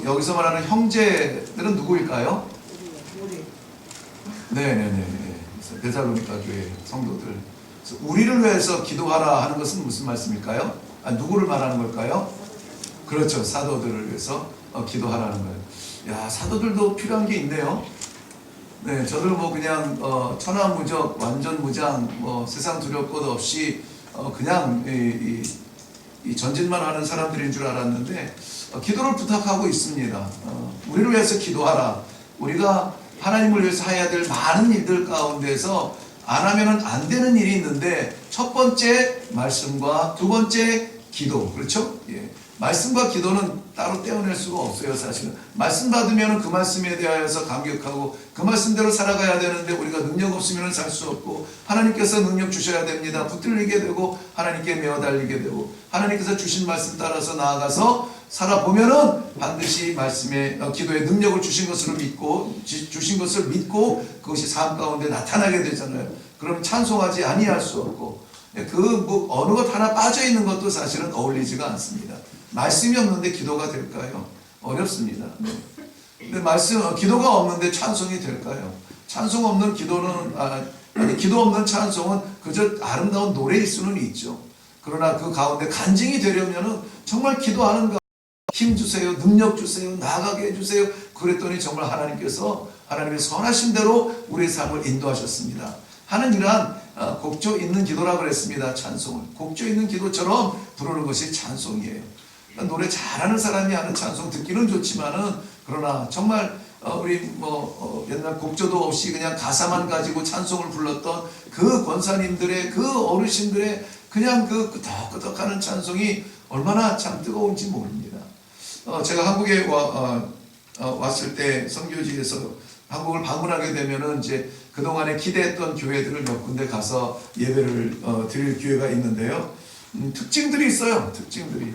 여기서 말하는 형제들은 누구일까요? 네네네. 데살로니가 교회 성도들. 우리를 위해서 기도하라 하는 것은 무슨 말씀일까요? 누구를 말하는 걸까요? 그렇죠. 사도들을 위해서 기도하라는 거예요. 야, 사도들도 필요한 게 있네요. 네, 저들 뭐 그냥 천하무적, 완전 무장, 뭐 세상 두려울 것 없이 그냥 이 전진만 하는 사람들인 줄 알았는데 기도를 부탁하고 있습니다. 우리를 위해서 기도하라. 우리가 하나님을 위해서 해야 될 많은 일들 가운데서 안 하면은 안 되는 일이 있는데 첫 번째 말씀과 두 번째 기도. 그렇죠? 예. 말씀과 기도는 따로 떼어낼 수가 없어요. 사실은 말씀 받으면 그 말씀에 대하여서 감격하고 그 말씀대로 살아가야 되는데 우리가 능력 없으면 살 수 없고 하나님께서 능력 주셔야 됩니다. 붙들리게 되고 하나님께 메어 달리게 되고 하나님께서 주신 말씀 따라서 나아가서 살아보면은 반드시 말씀에 기도에 능력을 주신 것을 믿고 그것이 삶 가운데 나타나게 되잖아요. 그럼 찬송하지 아니할 수 없고 어느 것 하나 빠져 있는 것도 사실은 어울리지가 않습니다. 말씀이 없는데 기도가 될까요? 어렵습니다. 근데 기도가 없는데 찬송이 될까요? 찬송 없는 기도는 기도 없는 찬송은 그저 아름다운 노래일 수는 있죠. 그러나 그 가운데 간증이 되려면은 정말 기도하는 가운데 힘 주세요, 능력 주세요, 나아가게 해주세요. 그랬더니 정말 하나님께서 하나님의 선하신 대로 우리의 삶을 인도하셨습니다. 하는 이러한 곡조 있는 기도라 그랬습니다. 찬송을 곡조 있는 기도처럼 부르는 것이 찬송이에요. 노래 잘하는 사람이 하는 찬송 듣기는 좋지만은 그러나 정말 우리 옛날 곡조도 없이 그냥 가사만 가지고 찬송을 불렀던 그 권사님들의 그 어르신들의 그냥 그 끄덕끄덕하는 찬송이 얼마나 참 뜨거운지 모릅니다. 제가 한국에 왔을 때 선교지에서 한국을 방문하게 되면은 이제 그동안에 기대했던 교회들을 몇 군데 가서 예배를 드릴 기회가 있는데요. 특징들이 있어요. 특징들이.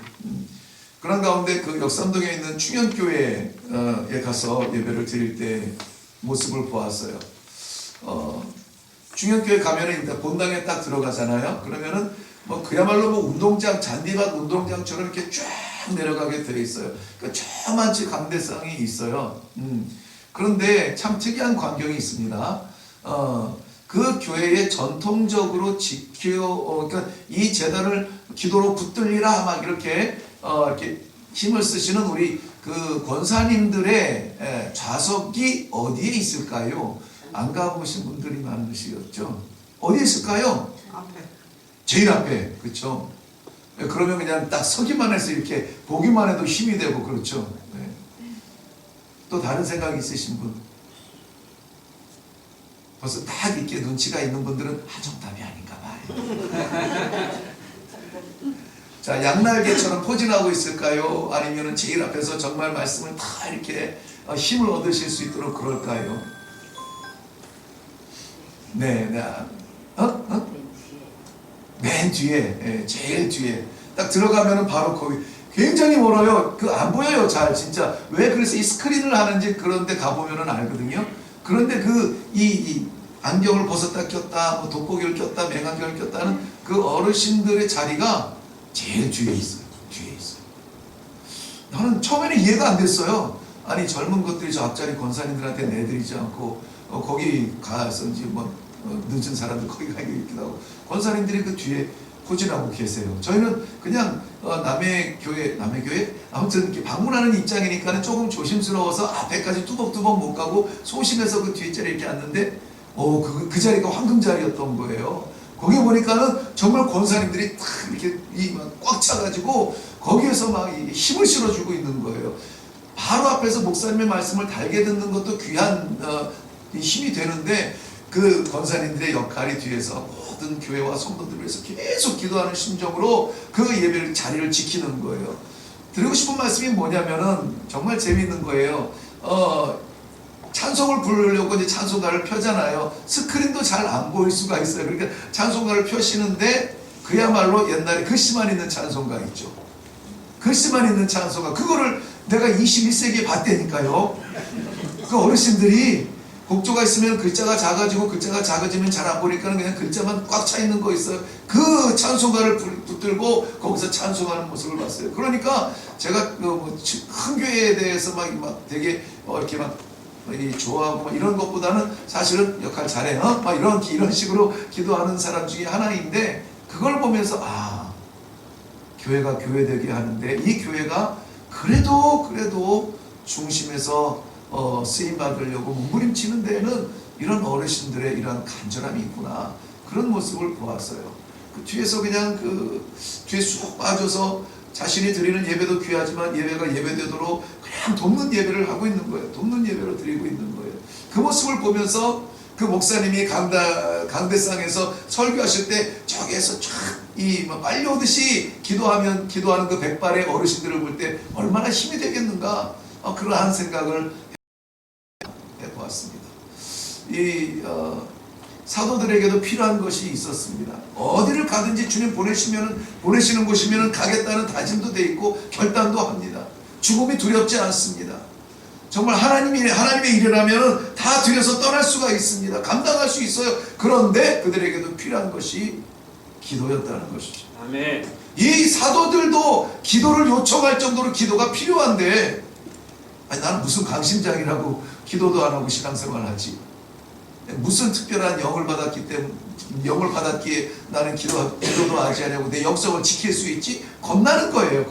그런 가운데 그 역삼동에 있는 충현교회에 가서 예배를 드릴 때 모습을 보았어요. 충현교회 가면은 일단 본당에 딱 들어가잖아요. 그러면은 그야말로 운동장, 잔디밭 운동장처럼 이렇게 쫙 내려가게 되어 있어요. 그러니까 저만치 강대상이 있어요. 그런데 참 특이한 광경이 있습니다. 그 교회에 전통적으로 그러니까 이 제단을 기도로 붙들리라 막 이렇게 힘을 쓰시는 우리 그 권사님들의 좌석이 어디에 있을까요? 안 가보신 분들이 많으시겠죠? 어디에 있을까요? 제일 앞에, 그렇죠? 그러면 그냥 딱 서기만 해서 이렇게 보기만 해도 힘이 되고 그렇죠. 네. 또 다른 생각이 있으신 분? 벌써 딱 이렇게 눈치가 있는 분들은 정답이 아닌가 봐요. 자, 양날개처럼 포진하고 있을까요? 아니면 제일 앞에서 정말 말씀을 다 이렇게 힘을 얻으실 수 있도록 그럴까요? 네, 맨 뒤에, 제일 뒤에 딱 들어가면은 바로 거기 굉장히 멀어요. 안 보여요, 잘 진짜. 왜 그래서 이 스크린을 하는지 그런데 가보면은 알거든요. 그런데 이 안경을 벗었다 꼈다, 돋보기를 꼈다, 맹안경을 꼈다는 그 어르신들의 자리가 제일 뒤에 있어요. 뒤에 있어요. 나는 처음에는 이해가 안 됐어요. 아니 젊은 것들이 저 앞자리 권사님들한테 내드리지 않고 거기 가서 이제 늦은 사람들 거기 가 있기도 하고 권사님들이 그 뒤에 포진하고 계세요. 저희는 그냥 남의 교회 아무튼 이렇게 방문하는 입장이니까 조금 조심스러워서 앞에까지 뚜벅뚜벅 못 가고 소심해서 그 뒤에 자리에 이렇게 앉는데 그 자리가 황금 자리였던 거예요. 거기 보니까는 정말 권사님들이 탁 이렇게 꽉 차가지고 거기에서 막 힘을 실어주고 있는 거예요. 바로 앞에서 목사님의 말씀을 달게 듣는 것도 귀한 힘이 되는데 그 권사님들의 역할이 뒤에서 모든 교회와 성도들을 위해서 계속 기도하는 심정으로 그 예배를 자리를 지키는 거예요. 드리고 싶은 말씀이 뭐냐면은 정말 재미있는 거예요. 찬송을 부르려고 이제 찬송가를 펴잖아요. 스크린도 잘 안 보일 수가 있어요. 그러니까 찬송가를 펴시는데 그야말로 옛날에 글씨만 있는 찬송가 있죠. 글씨만 있는 찬송가. 그거를 내가 21세기에 봤다니까요. 그 어르신들이 곡조가 있으면 글자가 작아지고 글자가 작아지면 잘 안 보니까 그냥 글자만 꽉 차 있는 거 있어요. 그 찬송가를 붙들고 거기서 찬송하는 모습을 봤어요. 그러니까 제가 큰 교회에 대해서 막 되게 이렇게 막 좋아하고 이런 것보다는 사실은 역할 잘해, 막 이런 식으로 기도하는 사람 중에 하나인데, 그걸 보면서 교회가 교회되게 하는데 이 교회가 그래도 중심에서 쓰임 받으려고 몸부림치는 데에는 이런 어르신들의 이런 간절함이 있구나, 그런 모습을 보았어요. 그 뒤에서 그냥 뒤에 쑥 빠져서 자신이 드리는 예배도 귀하지만 예배가 예배되도록 그냥 돕는 예배를 하고 있는 거예요. 돕는 예배를 드리고 있는 거예요. 그 모습을 보면서 그 목사님이 강대상에서 설교하실 때 저기에서 쫙 빨려오듯이 기도하는 그 백발의 어르신들을 볼 때 얼마나 힘이 되겠는가, 그러한 생각을 해보았습니다. 사도들에게도 필요한 것이 있었습니다. 어디를 가든지 주님 보내시는 곳이면 가겠다는 다짐도 돼 있고 결단도 합니다. 죽음이 두렵지 않습니다. 정말 하나님의 일이라면 다 들여서 떠날 수가 있습니다. 감당할 수 있어요. 그런데 그들에게도 필요한 것이 기도였다는 것이죠. 아멘. 이 사도들도 기도를 요청할 정도로 기도가 필요한데, 나는 무슨 강심장이라고 기도도 안 하고 신앙생활을 하지, 무슨 특별한 영을 받았기에 나는 기도도 하지 않냐고 내 영성을 지킬 수 있지? 겁나는 거예요.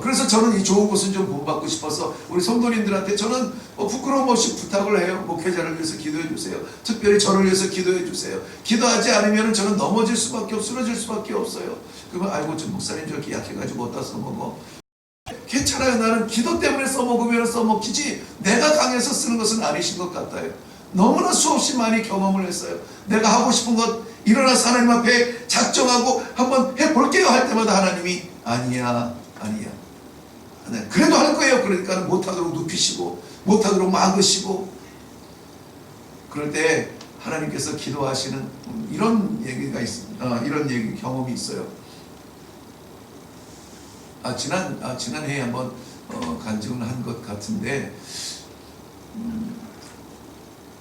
그래서 저는 이 좋은 곳은 좀 본받고 싶어서 우리 성도님들한테 저는 부끄러움 없이 부탁을 해요. 목회자를 위해서 기도해 주세요. 특별히 저를 위해서 기도해 주세요. 기도하지 않으면 저는 넘어질 수밖에 없고 쓰러질 수밖에 없어요. 그러면 아이고 저 목사님 저렇게 약해가지고 어디다 써먹어. 괜찮아요. 나는 기도 때문에 써먹으면 써먹히지 내가 강해서 쓰는 것은 아니신 것 같아요. 너무나 수없이 많이 경험을 했어요. 내가 하고 싶은 것 일어나서 하나님 앞에 작정하고 한번 해볼게요 할 때마다 하나님이 아니야. 그래도 할 거예요. 그러니까 못하도록 눕히시고 못하도록 막으시고, 그럴 때 하나님께서 기도하시는 이런 얘기가 있습니다. 이런 경험이 있어요. 지난해에 한번 간증을 한 것 같은데,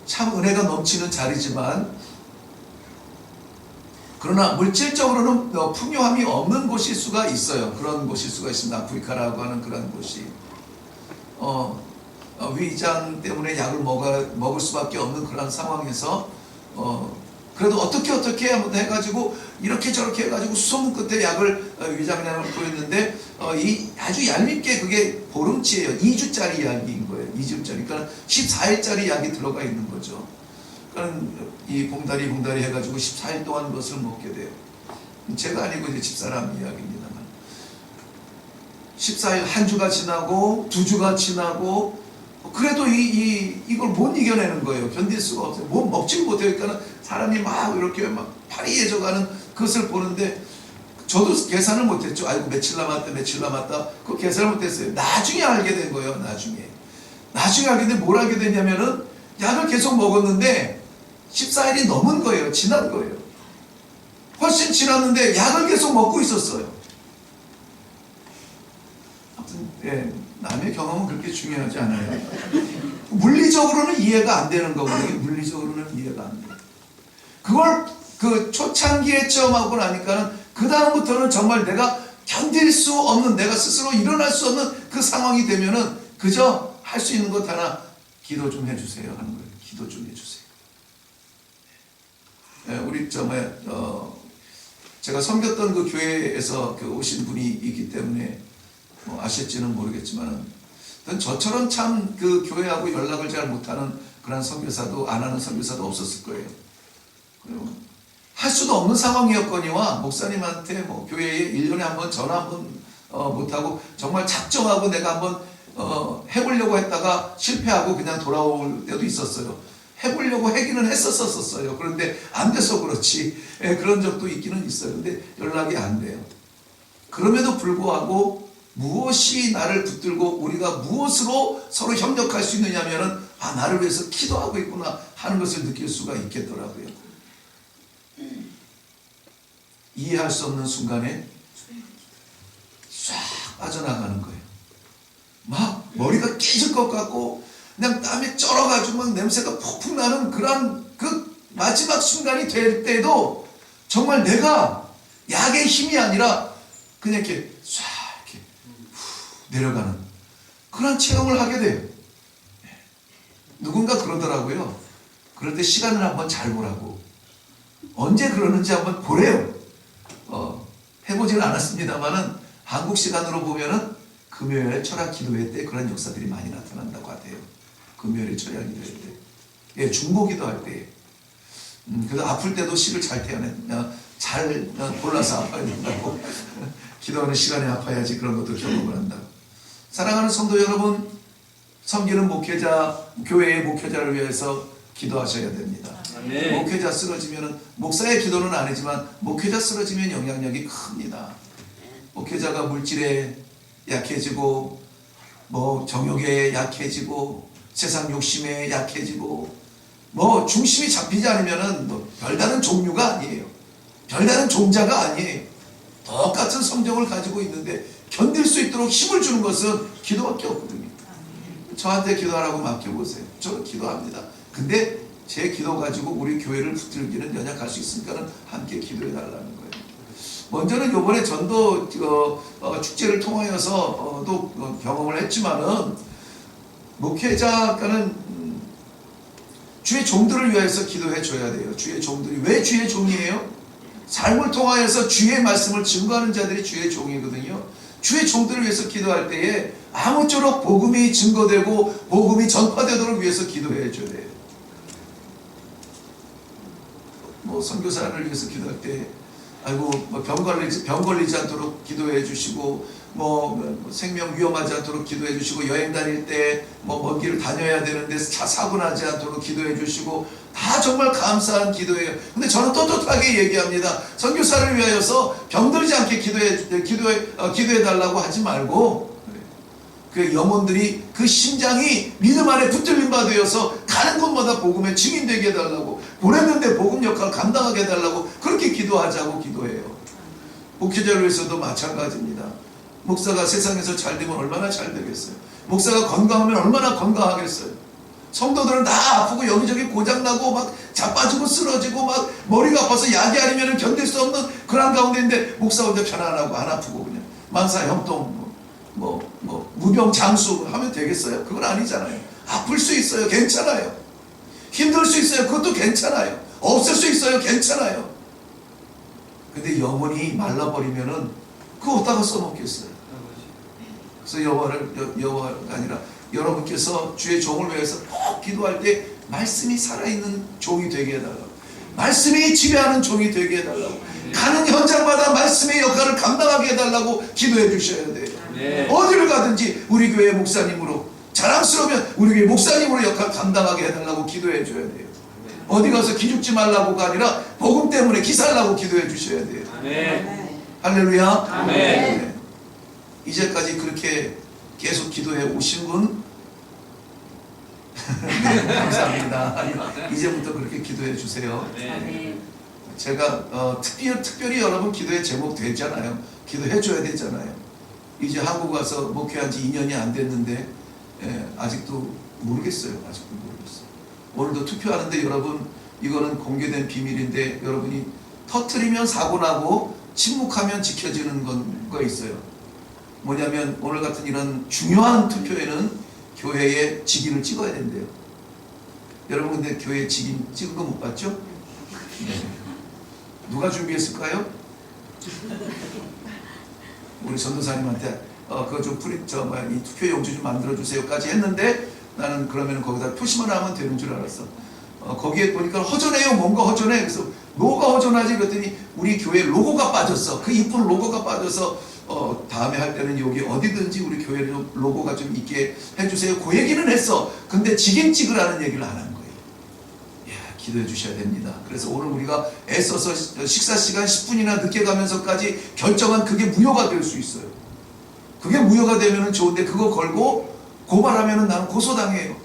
참 은혜가 넘치는 자리지만 그러나 물질적으로는 풍요함이 없는 곳일 수가 있어요. 그런 곳일 수가 있습니다. 아프리카라고 하는 그런 곳이 위장 때문에 약을 먹을 수밖에 없는 그런 상황에서 그래도 어떻게 한번 해가지고 이렇게 저렇게 해가지고 수소문 끝에 위장약을 뿌렸는데 이 아주 얄밉게 그게 보름치예요. 2주짜리 약인 거예요. 2주짜리. 그러니까 14일짜리 약이 들어가 있는 거죠. 그러니까 이 봉다리 해가지고 14일 동안 그것을 먹게 돼요. 제가 아니고 이제 집사람 이야기입니다만, 14일, 한 주가 지나고 2주가 지나고 그래도 이걸 못 이겨내는 거예요. 견딜 수가 없어요. 먹지를 못해요. 그러니까 사람이 막 이렇게 막 파리해져가는 그것을 보는데 저도 계산을 못했죠. 아이고 며칠 남았다. 그 계산을 못했어요. 나중에 알게 된 거예요. 나중에 알게 된 뭘 알게 됐냐면은 약을 계속 먹었는데 14일이 넘은 거예요. 지난 거예요. 훨씬 지났는데 약을 계속 먹고 있었어요. 아무튼 남의 경험은 그렇게 중요하지 않아요. 물리적으로는 이해가 안 되는 거거든요. 물리적으로는 이해가 안 돼요. 그걸 그 초창기에 체험하고 나니까는 그 다음부터는 정말 내가 견딜 수 없는, 내가 스스로 일어날 수 없는 그 상황이 되면은 그저 할 수 있는 것 하나, 기도 좀 해주세요 하는 거예요. 기도 좀 해주세요. 우리 제가 섬겼던 그 교회에서 오신 분이 있기 때문에 아실지는 모르겠지만, 저처럼 참 그 교회하고 연락을 잘 못하는 그런 선교사도, 안 하는 선교사도 없었을 거예요. 그리고 할 수도 없는 상황이었거니와 목사님한테 교회에 1년에 한 번 전화 한 번 못하고 정말 작정하고 내가 한번 해보려고 했다가 실패하고 그냥 돌아올 때도 있었어요. 해보려고 하기는 했었어요. 그런데 안 돼서 그렇지. 그런 적도 있기는 있어요. 근데 연락이 안 돼요. 그럼에도 불구하고 무엇이 나를 붙들고 우리가 무엇으로 서로 협력할 수 있느냐면은 나를 위해서 기도하고 있구나 하는 것을 느낄 수가 있겠더라고요. 이해할 수 없는 순간에 싹 빠져나가는 거예요. 막 머리가 깨질 것 같고 그냥 땀이 쩔어가지고 막 냄새가 푹푹 나는 그런 그 마지막 순간이 될 때도 정말 내가 약의 힘이 아니라 그냥 이렇게 쏴 이렇게 내려가는 그런 체험을 하게 돼요. 누군가 그러더라고요. 그럴 때 시간을 한번 잘 보라고. 언제 그러는지 한번 보래요. 해보지는 않았습니다만은 한국 시간으로 보면은 금요일에 철학 기도회 때 그런 역사들이 많이 나타난다고 하대요. 금요일에 철학 기도회 때. 예, 중보 기도할 때. 그래서 아플 때도 시를 잘 골라서 아파야 된다고. 기도하는 시간에 아파야지 그런 것도 경험을 한다고. 사랑하는 성도 여러분, 섬기는 목회자, 교회의 목회자를 위해서 기도하셔야 됩니다. 네. 목회자 쓰러지면 목사의 기도는 아니지만 목회자 쓰러지면 영향력이 큽니다. 목회자가 물질에 약해지고 뭐 정욕에 약해지고 세상 욕심에 약해지고 뭐 중심이 잡히지 않으면은 뭐 별다른 종류가 아니에요. 별다른 종자가 아니에요. 똑같은 성정을 가지고 있는데 견딜 수 있도록 힘을 주는 것은 기도밖에 없거든요. 저한테 기도하라고 맡겨보세요. 저는 기도합니다. 근데 제 기도 가지고 우리 교회를 붙들기는 연약할 수 있으니까 함께 기도해 달라는 거예요. 먼저는 이번에 전도 축제를 통하여서 또 경험을 했지만은 목회자가는 주의 종들을 위해서 기도해 줘야 돼요. 주의 종들이 왜 주의 종이에요? 삶을 통하여서 주의 말씀을 증거하는 자들이 주의 종이거든요. 주의 종들을 위해서 기도할 때에 아무쪼록 복음이 증거되고 복음이 전파되도록 위해서 기도해 줘야 돼요. 뭐 선교사를 위해서 기도할 때 아이고 뭐 병 걸리지 않도록 기도해 주시고 뭐 생명 위험하지 않도록 기도해 주시고 여행 다닐 때 뭐 먼 길을 다녀야 되는데 사고 나지 않도록 기도해 주시고 다 정말 감사한 기도예요. 근데 저는 떳떳하게 얘기합니다. 선교사를 위하여서 병들지 않게 기도해 달라고 하지 말고 그 영혼들이 그 심장이 믿음 안에 붙들림 받으여서 가는 곳마다 복음의 증인되게 해달라고 보냈는데 복음 역할을 감당하게 해달라고 그렇게 기도하자고 기도해요. 목회자를 위해서도 마찬가지입니다. 목사가 세상에서 잘 되면 얼마나 잘 되겠어요. 목사가 건강하면 얼마나 건강하겠어요. 성도들은 다 아프고 여기저기 고장나고 막 자빠지고 쓰러지고 막 머리가 아파서 약이 아니면 견딜 수 없는 그런 가운데인데 목사 혼자 편안하고 안 아프고 그냥 만사 형통 무병장수 하면 되겠어요? 그건 아니잖아요. 아플 수 있어요. 괜찮아요. 힘들 수 있어요. 그것도 괜찮아요. 없을 수 있어요. 괜찮아요. 근데 영혼이 말라버리면은 그거 어디다가 써먹겠어요? 그래서 여호와가 아니라 여러분께서 주의 종을 위해서 꼭 기도할 때 말씀이 살아있는 종이 되게 해달라고, 말씀이 지배하는 종이 되게 해달라고, 가는 현장마다 말씀의 역할을 감당하게 해달라고 기도해 주셔야 돼요. 네. 어디를 가든지 우리 교회 목사님으로 자랑스러우면 우리 교회 목사님으로 역할 감당하게 해달라고 기도해 줘야 돼요. 네. 어디 가서 기죽지 말라고가 아니라 복음 때문에 기살라고 기도해 주셔야 돼요. 네. 할렐루야. 아멘. 네. 이제까지 그렇게 계속 기도해 오신 분 네, 감사합니다. 이제부터 그렇게 기도해 주세요. 네. 제가 특별히 여러분 기도의 제목 되잖아요. 기도해 줘야 되잖아요. 이제 한국 와서 목회한 지 2년이 안 됐는데 아직도 모르겠어요. 오늘도 투표하는데 여러분 이거는 공개된 비밀인데 여러분이 터트리면 사고 나고 침묵하면 지켜지는 거 있어요. 뭐냐면 오늘 같은 이런 중요한 투표에는 교회에 직인을 찍어야 된대요. 여러분 근데 교회에 직인 찍은 거 못 봤죠? 네. 누가 준비했을까요? 우리 전도사님한테 그거 좀 이 투표 용지 좀 만들어 주세요까지 했는데 나는 그러면 거기다 표시만 하면 되는 줄 알았어. 거기에 보니까 허전해요. 뭔가 허전해. 그래서 뭐가 허전하지? 그랬더니 우리 교회 로고가 빠졌어. 그 이쁜 로고가 빠져서 다음에 할 때는 여기 어디든지 우리 교회 로고가 좀 있게 해주세요. 그 얘기는 했어. 근데 직인 찍으라는 얘기를 안 한 거예요. 기도해 주셔야 됩니다. 그래서 오늘 우리가 애써서 식사 시간 10분이나 늦게 가면서까지 결정한 그게 무효가 될 수 있어요. 그게 무효가 되면 좋은데 그거 걸고 고발하면 나는 고소당해요.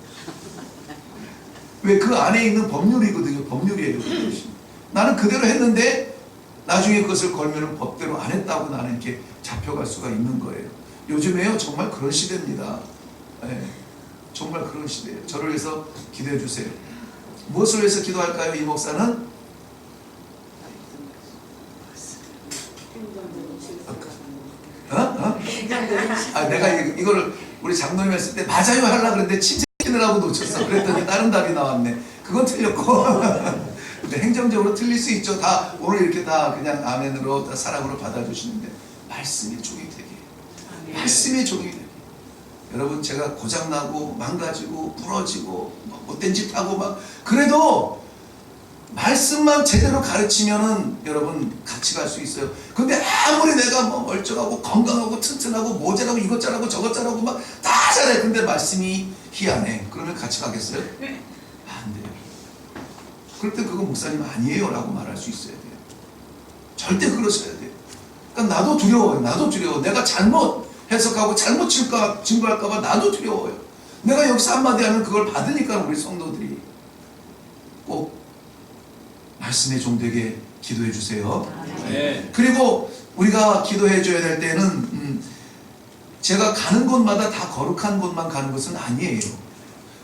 왜? 그 안에 있는 법률이거든요. 법률이에요. 나는 그대로 했는데 나중에 그것을 걸면 법대로 안 했다고 나는 이렇게 잡혀갈 수가 있는 거예요. 요즘에요 정말 그런 시대입니다. 정말 그런 시대예요. 저를 위해서 기도해 주세요. 무엇을 위해서 기도할까요? 이 목사는 내가 이거를 우리 장로님 했을 때 맞아요 하려고 그랬는데 침체느라고 놓쳤어. 그랬더니 다른 답이 나왔네. 그건 틀렸고 근데 행정적으로 틀릴 수 있죠. 다 오늘 이렇게 다 그냥 아멘으로 다 사랑으로 받아주시는데 말씀이 종이 되게, 말씀이 종이 되게. 여러분 제가 고장나고 망가지고 부러지고 못된 짓 하고 막 그래도 말씀만 제대로 가르치면은 여러분 같이 갈 수 있어요. 근데 아무리 내가 뭐 멀쩡하고 건강하고 튼튼하고 뭐 잘하고 이것 잘하고 저것 잘하고 막 다 잘해. 근데 말씀이 희한해. 그러면 같이 가겠어요? 안 돼요. 그럴 때 그거 목사님 아니에요 라고 말할 수 있어야 돼요. 절대 그러셔야 돼요. 그러니까 나도 두려워요. 나도 두려워. 내가 잘못 해석하고 잘못 증거할까봐 나도 두려워요. 내가 여기서 한마디 하면 그걸 받으니까 우리 성도들이 꼭 말씀의 종되게 기도해 주세요. 네. 그리고 우리가 기도해 줘야 될 때는 제가 가는 곳마다 다 거룩한 곳만 가는 것은 아니에요.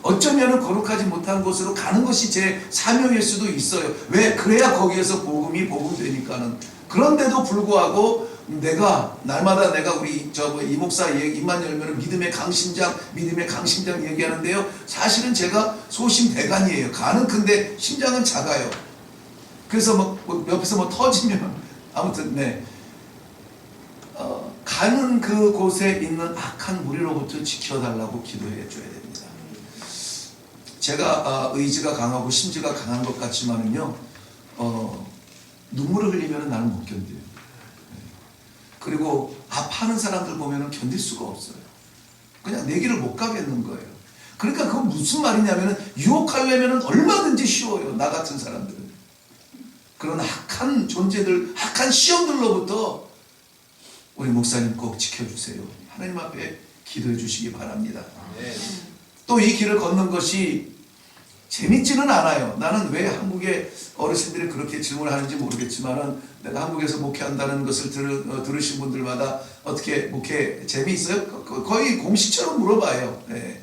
어쩌면 거룩하지 못한 곳으로 가는 것이 제 사명일 수도 있어요. 왜? 그래야 거기에서 복음이 복음되니까는. 그런데도 불구하고 내가 날마다 내가 우리 이 목사 입만 열면 믿음의 강심장 얘기하는데요. 사실은 제가 소심 대간이에요. 간은 큰데 심장은 작아요. 그래서 뭐 옆에서 뭐 터지면 아무튼 가는 그곳에 있는 악한 무리로부터 지켜달라고 기도해 줘야 됩니다. 제가 의지가 강하고 심지가 강한 것 같지만은요, 눈물을 흘리면 나는 못 견뎌요. 그리고 아파하는 사람들 보면은 견딜 수가 없어요. 그냥 내 길을 못 가겠는 거예요. 그러니까 그건 무슨 말이냐면은 유혹하려면은 얼마든지 쉬워요. 나 같은 사람들은. 그런 악한 존재들, 악한 시험들로부터 우리 목사님 꼭 지켜주세요. 하나님 앞에 기도해 주시기 바랍니다. 또 이 길을 걷는 것이 재밌지는 않아요. 나는 왜 한국의 어르신들이 그렇게 질문하는지 모르겠지만은 내가 한국에서 목회한다는 것을 들으신 분들마다 어떻게 목회 재미있어요? 거의 공식처럼 물어봐요. 네.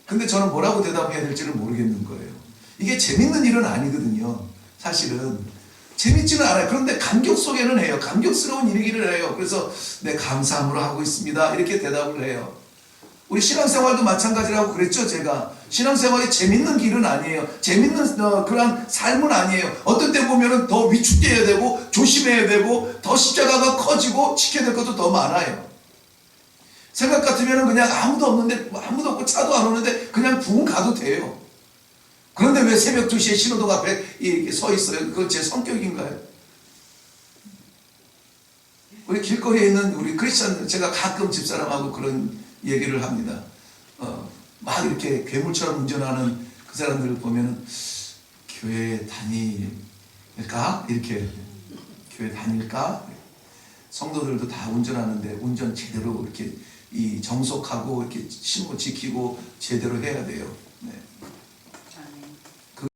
근데 저는 뭐라고 대답해야 될지를 모르겠는 거예요. 이게 재밌는 일은 아니거든요. 사실은 재밌지는 않아요. 그런데 감격 속에는 해요. 감격스러운 일이기를 해요. 그래서 네, 감사함으로 하고 있습니다. 이렇게 대답을 해요. 우리 신앙생활도 마찬가지라고 그랬죠. 제가 신앙생활이 재밌는 길은 아니에요. 재밌는 그런 삶은 아니에요. 어떤 때 보면은 더 위축돼야 되고 조심해야 되고 더 십자가가 커지고 지켜야 될 것도 더 많아요. 생각 같으면은 그냥 아무도 없는데 아무도 없고 차도 안 오는데 그냥 붕 가도 돼요. 그런데 왜 새벽 2시에 신호등 앞에 이렇게 서 있어요? 그건 제 성격인가요? 우리 길거리에 있는 우리 크리스찬, 제가 가끔 집사람하고 그런 얘기를 합니다. 막 이렇게 괴물처럼 운전하는 그 사람들을 보면은 교회 다닐까? 이렇게 교회 다닐까? 성도들도 다 운전하는데 운전 제대로 이렇게 이 정속하고 이렇게 신호 지키고 제대로 해야 돼요. 네. 그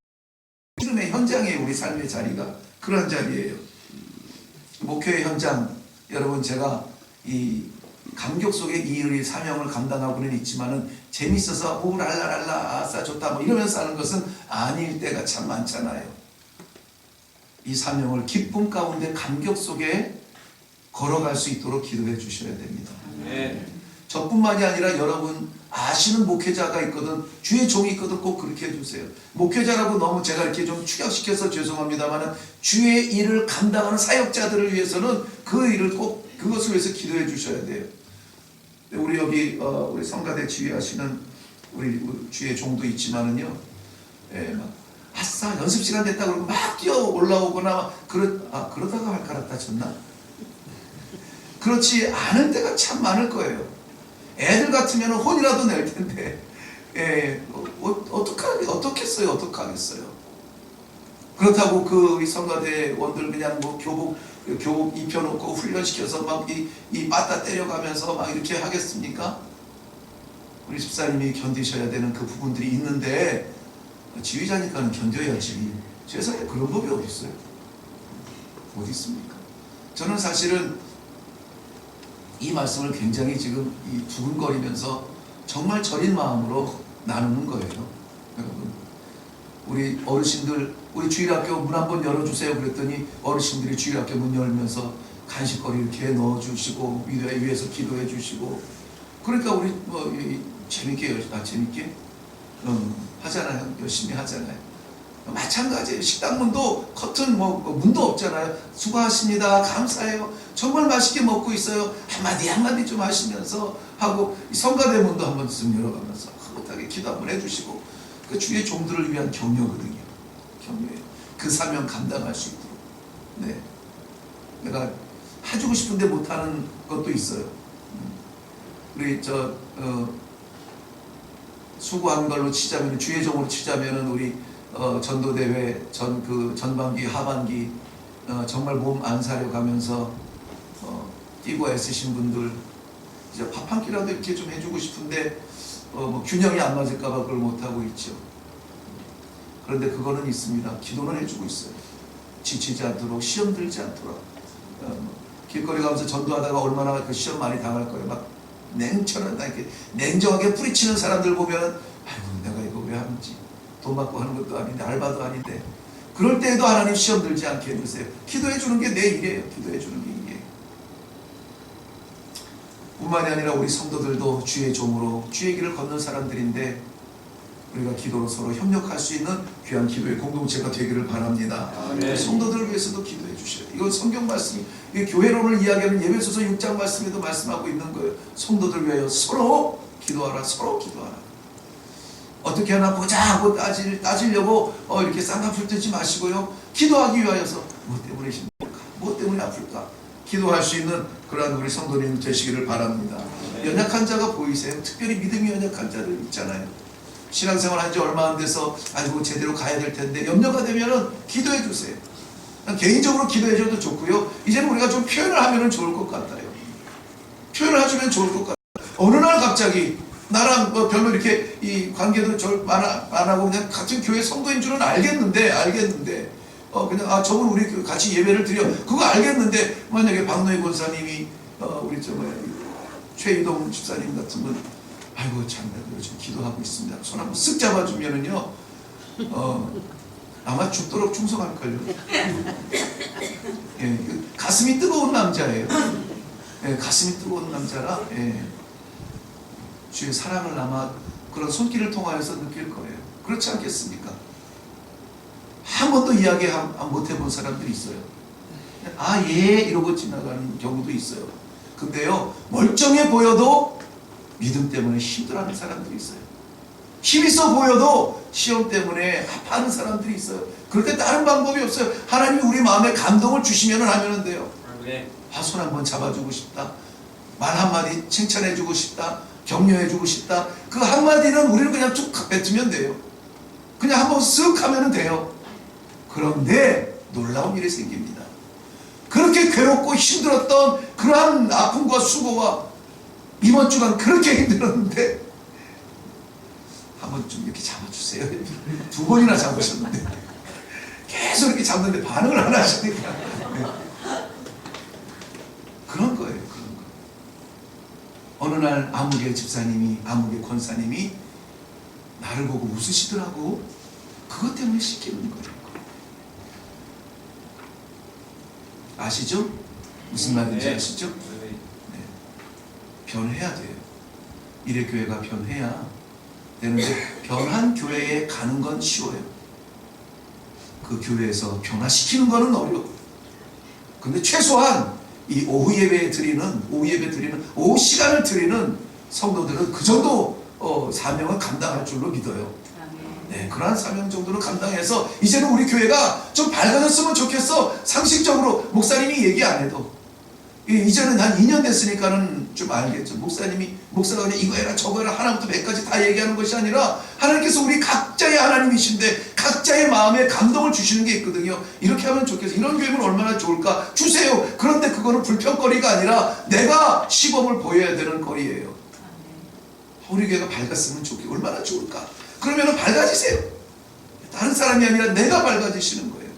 믿음의 현장에 우리 삶의 자리가 그런 자리예요. 목회의 현장, 여러분 제가 이 감격 속에 이 사명을 감당하고는 있지만은 재밌어서 랄라랄라 아싸 좋다 뭐 이러면서 하는 것은 아닐 때가 참 많잖아요. 이 사명을 기쁨 가운데 감격 속에 걸어갈 수 있도록 기도해 주셔야 됩니다. 네. 저뿐만이 아니라 여러분 아시는 목회자가 있거든, 주의 종이 있거든 꼭 그렇게 해주세요. 목회자라고 너무 제가 이렇게 좀 축약시켜서 죄송합니다만은 주의 일을 감당하는 사역자들을 위해서는 그 일을 꼭 그것을 위해서 기도해 주셔야 돼요. 우리 여기 우리 성가대 지휘하시는 우리 주의 종도 있지만은요, 막 아싸 연습 시간 됐다 그러고 막 뛰어 올라오거나 그러다가 발가락 다쳤나? 그렇지 않을 때가 참 많을 거예요. 애들 같으면 혼이라도 낼 텐데, 어떻겠어요? 그렇다고 그 성가대 원들 그냥 뭐 교복 입혀놓고 훈련시켜서 막 이 맞다 때려가면서 막 이렇게 하겠습니까? 우리 집사님이 견디셔야 되는 그 부분들이 있는데, 지휘자니까는 견뎌야지. 세상에 그런 법이 어디 있어요? 어디 있습니까? 저는 사실은 이 말씀을 굉장히 지금 이 두근거리면서 정말 절인 마음으로 나누는 거예요. 여러분, 우리 어르신들, 우리 주일학교 문 한번 열어주세요 그랬더니 어르신들이 주일학교 문 열면서 간식거리 이렇게 넣어주시고 위에서 기도해 주시고, 그러니까 우리 뭐 재밌게 하잖아요. 열심히 하잖아요. 마찬가지예요. 식당 문도 커튼 문도 없잖아요. 수고하십니다. 감사해요. 정말 맛있게 먹고 있어요. 한마디 한마디 좀 하시면서 하고, 성가대 문도 한번 좀 열어가면서 흐뭇하게 기도 한번 해주시고, 그 주의 종들을 위한 격려거든요. 격려예요. 그 사명 감당할 수 있도록. 네. 내가 해주고 싶은데 못하는 것도 있어요. 우리 수고한 걸로 치자면, 주의 종으로 치자면은 우리 전도대회 전반기 하반기 정말 몸 안 사려 가면서 뛰고 애쓰신 분들, 이제 밥 한 끼라도 이렇게 좀 해주고 싶은데 뭐 균형이 안 맞을까봐 그걸 못 하고 있죠. 그런데 그거는 있습니다. 기도는 해주고 있어요. 지치지 않도록, 시험 들지 않도록. 길거리 가면서 전도하다가 얼마나 그 시험 많이 당할 거예요. 막 이렇게 냉정하게 뿌리치는 사람들 보면, 아이고 내가 이거 왜 하는지, 돈 받고 하는 것도 아닌데, 알바도 아닌데, 그럴 때에도 하나님 시험 들지 않게 해주세요. 기도해 주는 게 내 일이에요. 기도해 주는 게 일이에요. 뿐만이 아니라 우리 성도들도 주의 종으로 주의 길을 걷는 사람들인데, 우리가 기도로 서로 협력할 수 있는 귀한 기도의 공동체가 되기를 바랍니다. 네. 성도들을 위해서도 기도해 주셔야 돼요. 이건 성경 말씀이, 교회론을 이야기하는 예배소서 6장 말씀에도 말씀하고 있는 거예요. 성도들 위하여 서로 기도하라. 서로 기도하라. 어떻게 하나 보자 하고 따지려고 이렇게 쌍꺼풀 뜨지 마시고요. 기도하기 위하여서, 뭐 때문에 힘들까? 뭐 때문에 아플까? 기도할 수 있는 그러한 우리 성도님 되시기를 바랍니다. 연약한 자가 보이세요? 특별히 믿음이 연약한 자들 있잖아요. 신앙생활 한 지 얼마 안 돼서 아이고 제대로 가야 될 텐데 염려가 되면은 기도해 주세요. 개인적으로 기도해 줘도 좋고요. 이제는 우리가 좀 표현을 하면 좋을 것 같아요. 표현을 해주면 좋을 것 같아요. 어느 날 갑자기 나랑 별로 이렇게 이 관계도 안 하고 그냥 같은 교회 성도인 줄은 알겠는데 그냥 저분 우리 같이 예배를 드려, 그거 알겠는데, 만약에 박노희 권사님이 우리 최이동 집사님 같은 분, 아이고 참 내가 요즘 기도하고 있습니다, 손 한번 쓱 잡아주면은요 아마 죽도록 충성할걸요. 예, 가슴이 뜨거운 남자예요. 예, 가슴이 뜨거운 남자라, 예, 주의 사랑을 아마 그런 손길을 통하여서 느낄 거예요. 그렇지 않겠습니까? 한 번도 이야기 못 해본 사람들이 있어요. 아, 예 이러고 지나가는 경우도 있어요. 근데요, 멀쩡해 보여도 믿음 때문에 힘들어하는 사람들이 있어요. 힘 있어 보여도 시험 때문에 아파하는 사람들이 있어요. 그럴 때 다른 방법이 없어요. 하나님이 우리 마음에 감동을 주시면 하면 돼요. 손 한번 잡아주고 싶다, 말 한마디 칭찬해주고 싶다, 격려해주고 싶다, 그 한마디는 우리는 그냥 툭 뱉으면 돼요. 그냥 한번 쓱 하면 돼요. 그런데 놀라운 일이 생깁니다. 그렇게 괴롭고 힘들었던 그러한 아픔과 수고와, 이번 주간 그렇게 힘들었는데 한번 좀 이렇게 잡아주세요. 2번이나 잡으셨는데 계속 이렇게 잡는데 반응을 안 하시니까, 네. 그런 거예요. 어느 날 아무개 집사님이, 아무개 권사님이 나를 보고 웃으시더라고. 그것 때문에 시키는 거예요. 아시죠? 무슨 말인지 아시죠? 네. 변해야 돼요. 이래 교회가 변해야 되는데, 변한 교회에 가는 건 쉬워요. 그 교회에서 변화시키는 거는 어려워. 근데 최소한 이 오후 예배 드리는, 오후 시간을 드리는 성도들은 그 정도 사명을 감당할 줄로 믿어요. 네, 그러한 사명 정도는 감당해서 이제는 우리 교회가 좀 밝아졌으면 좋겠어. 상식적으로 목사님이 얘기 안 해도, 이제는 한 2년 됐으니까는 좀 알겠죠. 목사가 그냥 이거 해라 저거 해라 하나부터 100까지 다 얘기하는 것이 아니라, 하나님께서 우리 각자의 하나님이신데 각자의 마음에 감동을 주시는 게 있거든요. 이렇게 하면 좋겠어. 이런 교회는 얼마나 좋을까? 주세요. 그런데 그거는 불평거리가 아니라 내가 시범을 보여야 되는 거리예요. 우리 교회가 밝았으면 좋겠고 얼마나 좋을까? 그러면 밝아지세요. 다른 사람이 아니라 내가 밝아지시는 거예요.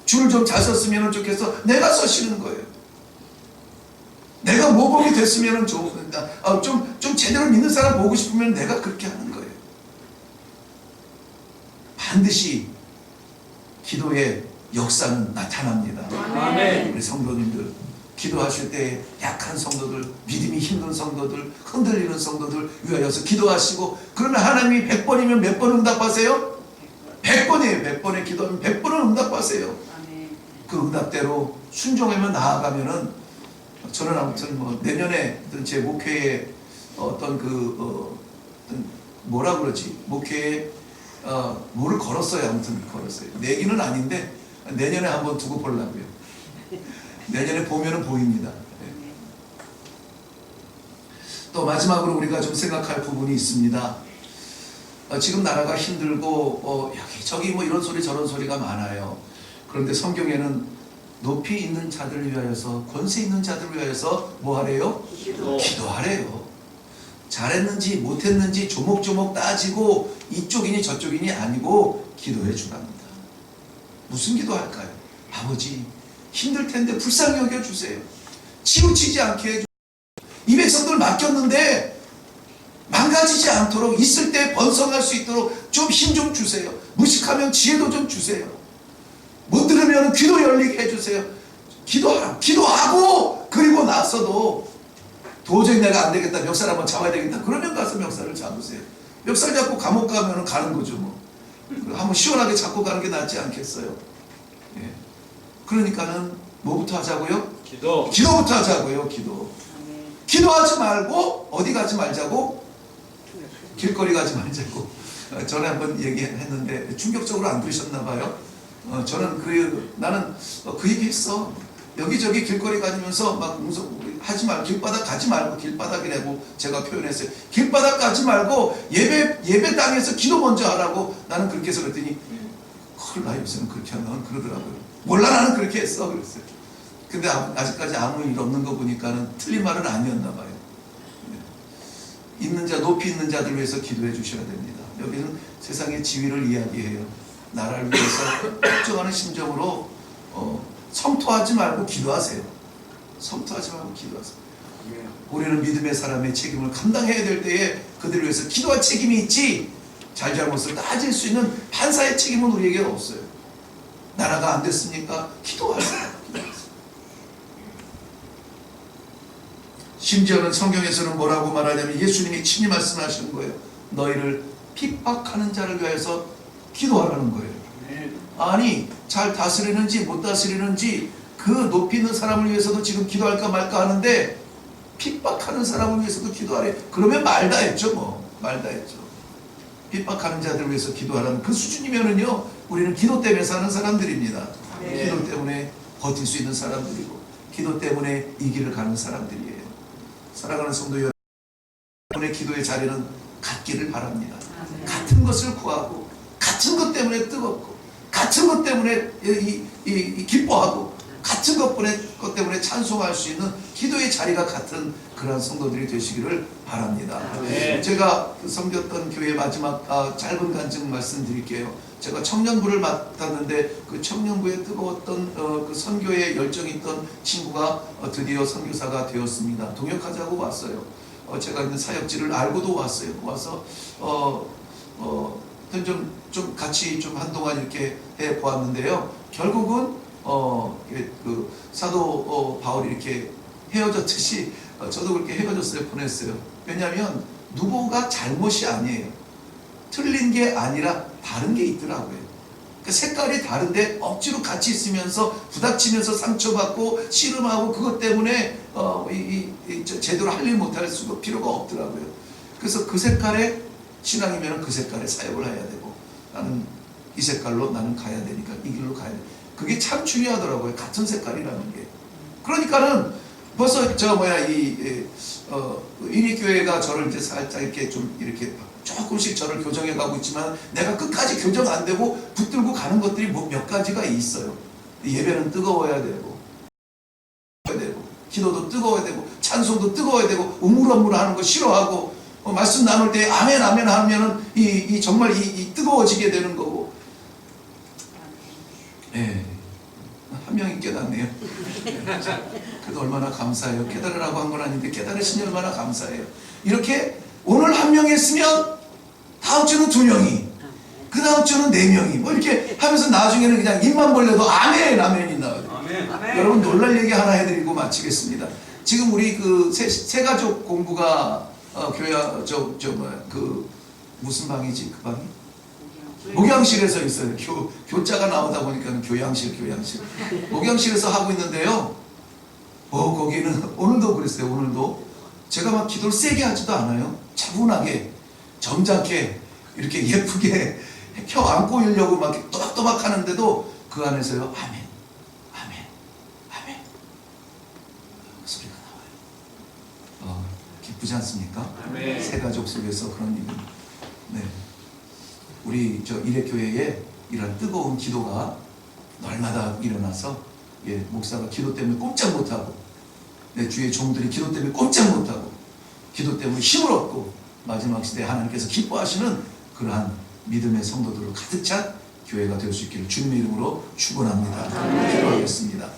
줄 좀 잘 섰으면 좋겠어. 내가 서시는 거예요. 내가 뭐 모범이 됐으면 좋다. 좀 제대로 믿는 사람 보고 싶으면 내가 그렇게 하는 거예요. 반드시 기도의 역사는 나타납니다. 아멘. 우리 성도님들 기도하실 때 약한 성도들, 믿음이 힘든 성도들, 흔들리는 성도들 위하여서 기도하시고, 그러면 하나님이 100번이면 몇 번 응답하세요? 100번이에요. 100번의 기도하면 100번은 응답하세요. 그 응답대로 순종하면 나아가면은, 저는 아무튼 뭐 내년에 제 목회에 어떤 어떤 뭐라 그러지, 목회에 뭐를 걸었어요. 아무튼 걸었어요. 내기는 아닌데 내년에 한번 두고 보려고요. 내년에 보면은 보입니다. 또 마지막으로 우리가 좀 생각할 부분이 있습니다. 지금 나라가 힘들고 여기저기 뭐 이런 소리 저런 소리가 많아요. 그런데 성경에는 높이 있는 자들을 위하여서, 권세 있는 자들을 위하여서 뭐 하래요? 기도하래요. 잘했는지 못했는지 조목조목 따지고 이쪽이니 저쪽이니 아니고 기도해 주랍니다. 무슨 기도할까요? 아버지, 힘들 텐데 불쌍히 여겨주세요. 치우치지 않게 해주세요. 이 백성들 맡겼는데 망가지지 않도록, 있을 때 번성할 수 있도록 좀 힘 좀 주세요. 무식하면 지혜도 좀 주세요. 못 들으면 귀도 열리게 해주세요. 기도하고 그리고 나서도 도저히 내가 안 되겠다, 멱살 한번 잡아야 되겠다, 그러면 가서 멱살을 잡으세요. 멱살 잡고 감옥 가면 가는 거죠 뭐. 한번 시원하게 잡고 가는 게 낫지 않겠어요? 예. 그러니까는 뭐부터 하자고요? 기도부터 하자고요. 기도하지 말고 어디 가지 말자고? 길거리 가지 말자고. 전에 한번 얘기했는데 충격적으로 안 들으셨나 봐요. 저는 나는 그 얘기 했어. 여기저기 길거리 다니면서 막 하지 말고, 길바닥 가지 말고, 길바닥이라고 제가 표현했어요. 길바닥 가지 말고 예배 땅에서 기도 먼저 하라고 나는 그렇게 해서 그랬더니, 큰일 나, 요새는 그렇게 하면 그러더라고요. 몰라, 나는 그렇게 했어 그랬어요. 근데 아직까지 아무 일 없는 거 보니까는 틀린 말은 아니었나 봐요. 있는 자, 높이 있는 자들 위해서 기도해 주셔야 됩니다. 여기는 세상의 지위를 이야기해요. 나라를 위해서 걱정하는 심정으로 성토하지 말고 기도하세요. 성토하지 말고 기도하세요. 우리는 믿음의 사람의 책임을 감당해야 될 때에 그들을 위해서 기도할 책임이 있지, 잘잘못을 따질 수 있는 판사의 책임은 우리에게 없어요. 나라가 안 됐습니까? 기도하세요. 심지어는 성경에서는 뭐라고 말하냐면, 예수님이 친히 말씀하시는 거예요. 너희를 핍박하는 자를 위해서 기도하라는 거예요. 아니, 잘 다스리는지 못 다스리는지 그 높이 있는 사람을 위해서도 지금 기도할까 말까 하는데, 핍박하는 사람을 위해서도 기도하래. 그러면 말다 했죠 뭐. 말다 했죠. 핍박하는 자들을 위해서 기도하라는 그 수준이면은요, 우리는 기도 때문에 사는 사람들입니다. 기도 때문에 버틸 수 있는 사람들이고, 기도 때문에 이 길을 가는 사람들이에요. 사랑하는 성도 여러분, 여러분의 기도의 자리는 같기를 바랍니다. 같은 것을 구하고, 같은 것 때문에 뜨겁고, 같은 것 때문에 기뻐하고, 같은 것 때문에 찬송할 수 있는 기도의 자리가 같은 그러한 성도들이 되시기를 바랍니다. 제가 섬겼던 교회 마지막 짧은 간증 말씀드릴게요. 제가 청년부를 맡았는데 그 청년부에 뜨거웠던 그 선교에 열정이 있던 친구가 드디어 선교사가 되었습니다. 동역하자고 왔어요. 제가 있는 사역지를 알고도 왔어요. 와서 좀 같이 좀 한동안 이렇게 해 보았는데요. 결국은 그 사도 바울이 이렇게 헤어졌듯이 저도 그렇게 헤어졌어요. 보냈어요. 왜냐하면 누구가 잘못이 아니에요. 틀린 게 아니라 다른 게 있더라고요. 그 색깔이 다른데 억지로 같이 있으면서 부닥치면서 상처받고 씨름하고 그것 때문에 제대로 할 일 못할 수가 필요가 없더라고요. 그래서 그 색깔의 신앙이면 그 색깔의 사역을 해야 되고, 나는 이 색깔로 나는 가야 되니까 이 길로 가야 돼. 그게 참 중요하더라고요. 같은 색깔이라는 게. 그러니까는 벌써 인익교회가 저를 이제 살짝 이렇게 좀 이렇게 조금씩 저를 교정해 가고 있지만, 내가 끝까지 교정 안 되고 붙들고 가는 것들이 몇 가지가 있어요. 예배는 뜨거워야 되고, 기도도 뜨거워야 되고, 찬송도 뜨거워야 되고, 우물우물 하는 거 싫어하고, 말씀 나눌 때 아멘 아멘 하면은 정말 뜨거워지게 되는 거고. 한 명이 깨닫네요. 그래도 얼마나 감사해요. 깨달으라고 한 건 아닌데 깨달으시니 얼마나 감사해요. 이렇게 오늘 한 명 했으면 다음 주는 2명이, 그 다음 주는 4명이 뭐 이렇게 하면서 나중에는 그냥 입만 벌려도 아멘 아멘이 나와요. 아멘. 여러분 놀랄 얘기 하나 해드리고 마치겠습니다. 지금 우리 그 세가족 공부가 교야 그 무슨 방이지 그 방이? 목양실에서 있어요. 교자가 나오다 보니까 교양실. 목양실에서 하고 있는데요. 거기는 오늘도 그랬어요. 오늘도 제가 막 기도를 세게 하지도 않아요. 차분하게 점잖게 이렇게 예쁘게 혀 안고 이려고 막 또박또박 하는데도 그 안에서요 아멘 소리가 나와요. 기쁘지 않습니까? 아멘. 새 가족 속에서 그런 일이. 네. 우리 일회교회에 이런 뜨거운 기도가 날마다 일어나서 목사가 기도 때문에 꼼짝 못하고 내 주의 종들이 기도 때문에 꼼짝 못하고 기도 때문에 힘을 얻고 마지막 시대에 하나님께서 기뻐하시는 그러한 믿음의 성도들로 가득 찬 교회가 될 수 있기를 주님의 이름으로 축원합니다. 기도하겠습니다.